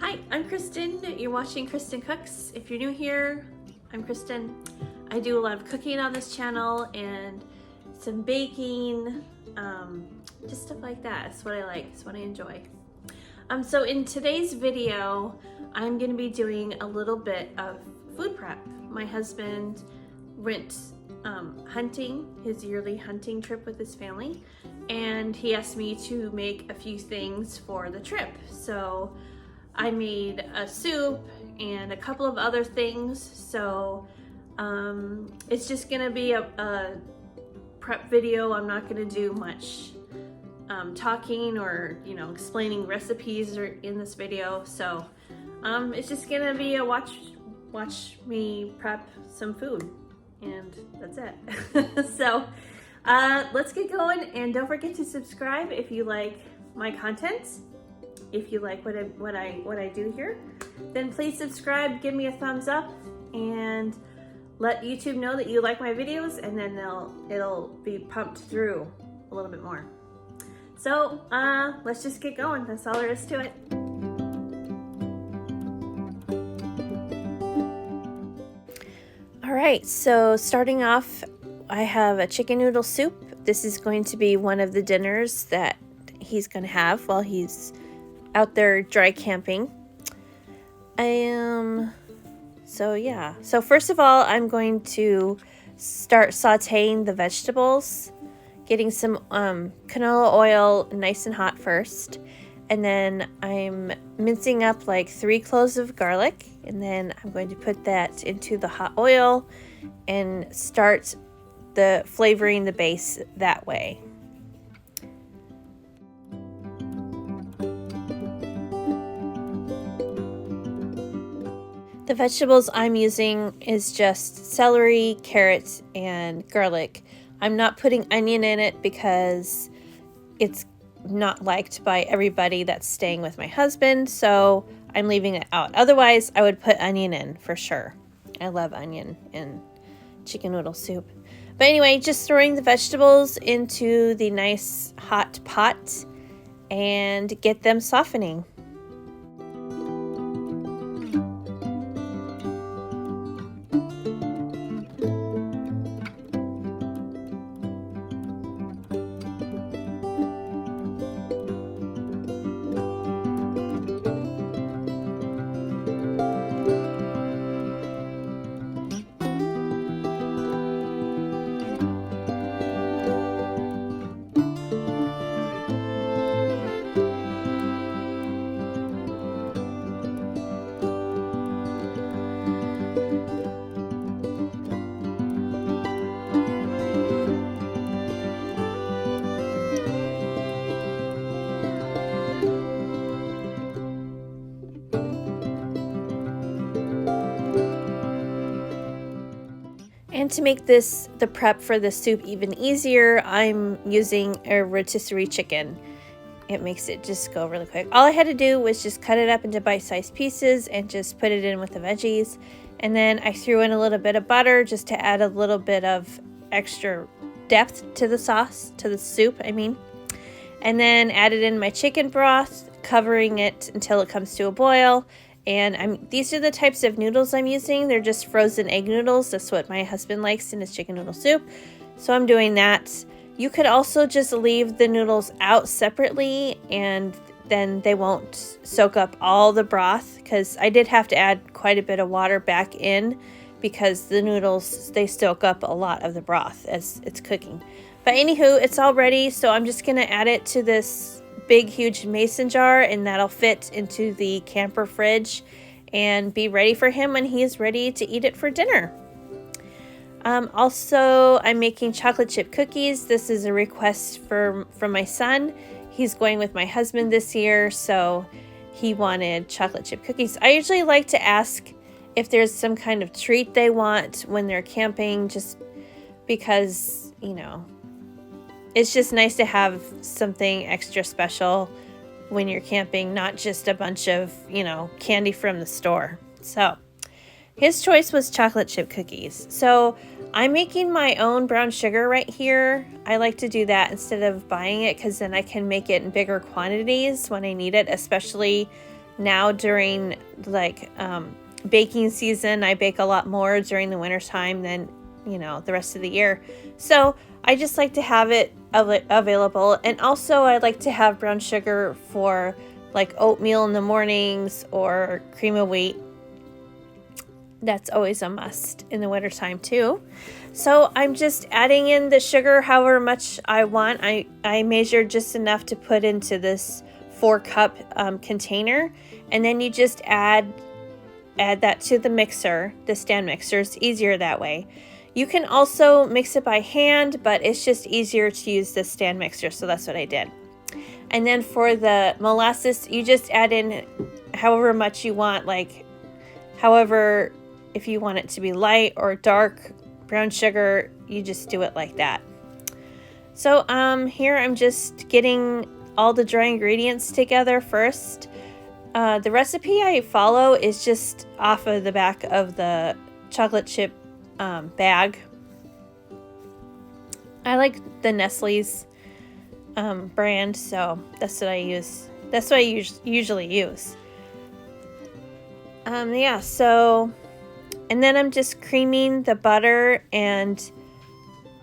Hi, I'm Kristen. You're watching Kristincooks. If you're new here, I'm Kristen. I do a lot of cooking on this channel and some baking, just stuff like that. It's what I like, it's what I enjoy. So in today's video, I'm gonna be doing a little bit of food prep. My husband went hunting, his yearly hunting trip with his family, and he asked me to make a few things for the trip. So I made a soup and a couple of other things. So it's just gonna be a prep video. I'm not gonna do much talking or explaining recipes in this video. So it's just gonna be a watch me prep some food, and that's it. So let's get going, and don't forget to subscribe if you like my content. If you like what I do here, then please subscribe, give me a thumbs up, and let YouTube know that you like my videos, and then it'll be pumped through a little bit more. So let's just get going. That's all there is to it. All right, so starting off, I have a chicken noodle soup. This is going to be one of the dinners that he's going to have while he's out there dry camping. So first of all, I'm going to start sauteing the vegetables, getting some canola oil nice and hot first, and then I'm mincing up like 3 cloves of garlic, and then I'm going to put that into the hot oil and start flavoring the base that way. The vegetables I'm using is just celery, carrots, and garlic. I'm not putting onion in it because it's not liked by everybody that's staying with my husband, so I'm leaving it out. Otherwise, I would put onion in for sure. I love onion in chicken noodle soup. But anyway, just throwing the vegetables into the nice hot pot and get them softening. And to make the prep for the soup even easier, I'm using a rotisserie chicken. It makes it just go really quick. All I had to do was just cut it up into bite-sized pieces and just put it in with the veggies. And then I threw in a little bit of butter just to add a little bit of extra depth to the sauce, to the soup, I mean. And then added in my chicken broth, covering it until it comes to a boil. And these are the types of noodles I'm using. They're just frozen egg noodles. That's what my husband likes in his chicken noodle soup. So I'm doing that. You could also just leave the noodles out separately, and then they won't soak up all the broth, because I did have to add quite a bit of water back in because the noodles, they soak up a lot of the broth as it's cooking. But anywho, it's all ready. So I'm just going to add it to this big huge mason jar, and that'll fit into the camper fridge and be ready for him when he's ready to eat it for dinner. Also, I'm making chocolate chip cookies. This is a request from my son. He's going with my husband this year, so he wanted chocolate chip cookies. I usually like to ask if there's some kind of treat they want when they're camping, just because, it's just nice to have something extra special when you're camping, not just a bunch of, candy from the store. So his choice was chocolate chip cookies. So I'm making my own brown sugar right here. I like to do that instead of buying it, because then I can make it in bigger quantities when I need it, especially now during like baking season. I bake a lot more during the winter time than, you know, the rest of the year. So I just like to have it available. And also I like to have brown sugar for like oatmeal in the mornings or cream of wheat. That's always a must in the winter time too. So I'm just adding in the sugar however much I want. I measured just enough to put into this 4-cup container, and then you just add that to the mixer, the stand mixer. It's easier that way. You can also mix it by hand, but it's just easier to use the stand mixer, so that's what I did. And then for the molasses, you just add in however much you want, like however, if you want it to be light or dark brown sugar, you just do it like that. So here I'm just getting all the dry ingredients together first. The recipe I follow is just off of the back of the chocolate chip bag. I like the Nestle's brand, so that's what I use. That's what I usually use. Yeah, so, and then I'm just creaming the butter and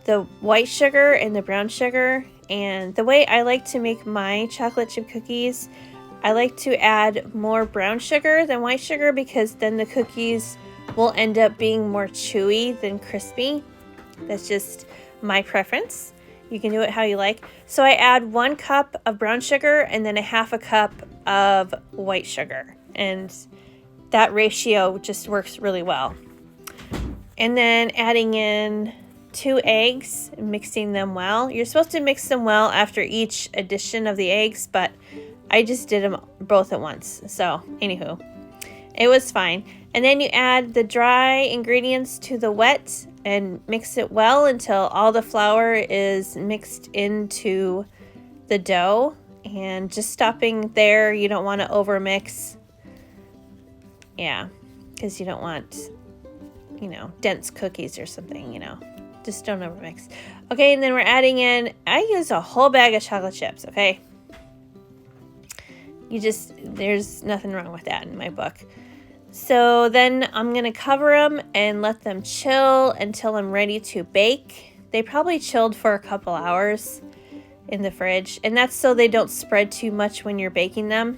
the white sugar and the brown sugar. And the way I like to make my chocolate chip cookies, I like to add more brown sugar than white sugar, because then the cookies will end up being more chewy than crispy. That's just my preference. You can do it how you like. So I add 1 cup of brown sugar and then a 1/2 cup of white sugar. And that ratio just works really well. And then adding in 2 eggs and mixing them well. You're supposed to mix them well after each addition of the eggs, but I just did them both at once. So anywho, it was fine. And then you add the dry ingredients to the wet and mix it well until all the flour is mixed into the dough. And just stopping there, you don't want to overmix. Yeah, because you don't want, you know, dense cookies or something, you know. Just don't overmix. Okay, and then we're adding in, I use a whole bag of chocolate chips, okay? There's nothing wrong with that in my book. So then I'm going to cover them and let them chill until I'm ready to bake. They probably chilled for a couple hours in the fridge. And that's so they don't spread too much when you're baking them.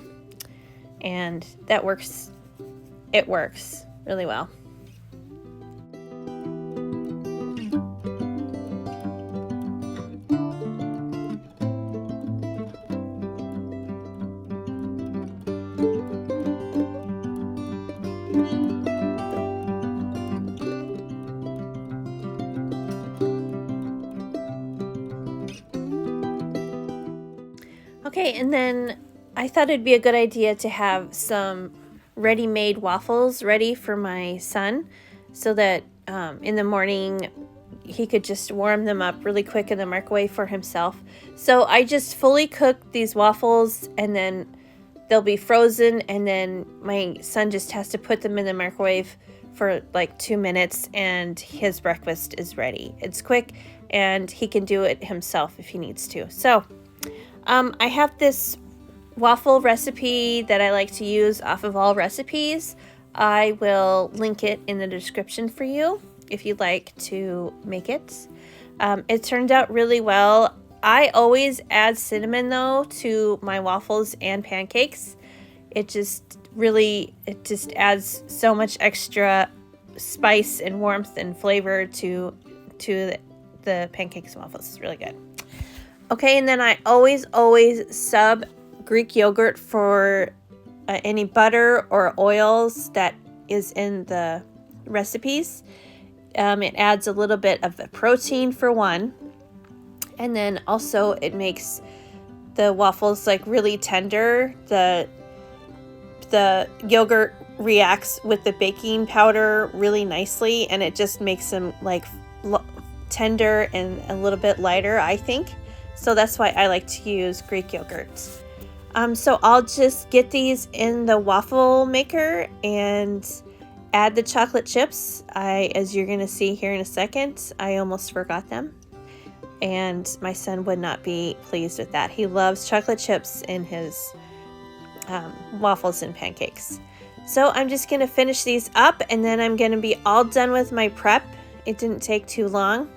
And that works. It works really well. Okay, and then I thought it'd be a good idea to have some ready-made waffles ready for my son, so that in the morning he could just warm them up really quick in the microwave for himself. So I just fully cook these waffles, and then they'll be frozen, and then my son just has to put them in the microwave for like 2 minutes, and his breakfast is ready. It's quick, and he can do it himself if he needs to. So I have this waffle recipe that I like to use off of All Recipes. I will link it in the description for you if you'd like to make it. It turned out really well. I always add cinnamon though to my waffles and pancakes. It just adds so much extra spice and warmth and flavor to the pancakes and waffles. It's really good. Okay, and then I always sub Greek yogurt for any butter or oils that is in the recipes. It adds a little bit of the protein for one, and then also it makes the waffles like really tender. The yogurt reacts with the baking powder really nicely, and it just makes them like tender and a little bit lighter, I think. So that's why I like to use Greek yogurt. So I'll just get these in the waffle maker and add the chocolate chips. As you're going to see here in a second, I almost forgot them. And my son would not be pleased with that. He loves chocolate chips in his waffles and pancakes. So I'm just going to finish these up, and then I'm going to be all done with my prep. It didn't take too long.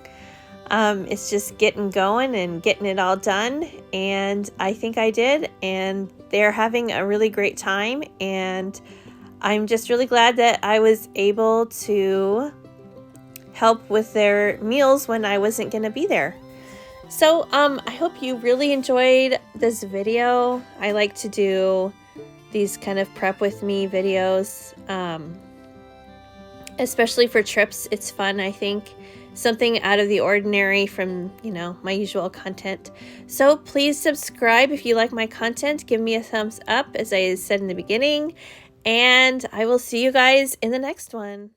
It's just getting going and getting it all done, and I think I did, and they're having a really great time, and I'm just really glad that I was able to help with their meals when I wasn't going to be there. So I hope you really enjoyed this video. I like to do these kind of prep with me videos, especially for trips. It's fun, I think. Something out of the ordinary from, you know, my usual content. So please subscribe if you like my content. Give me a thumbs up, as I said in the beginning. And I will see you guys in the next one.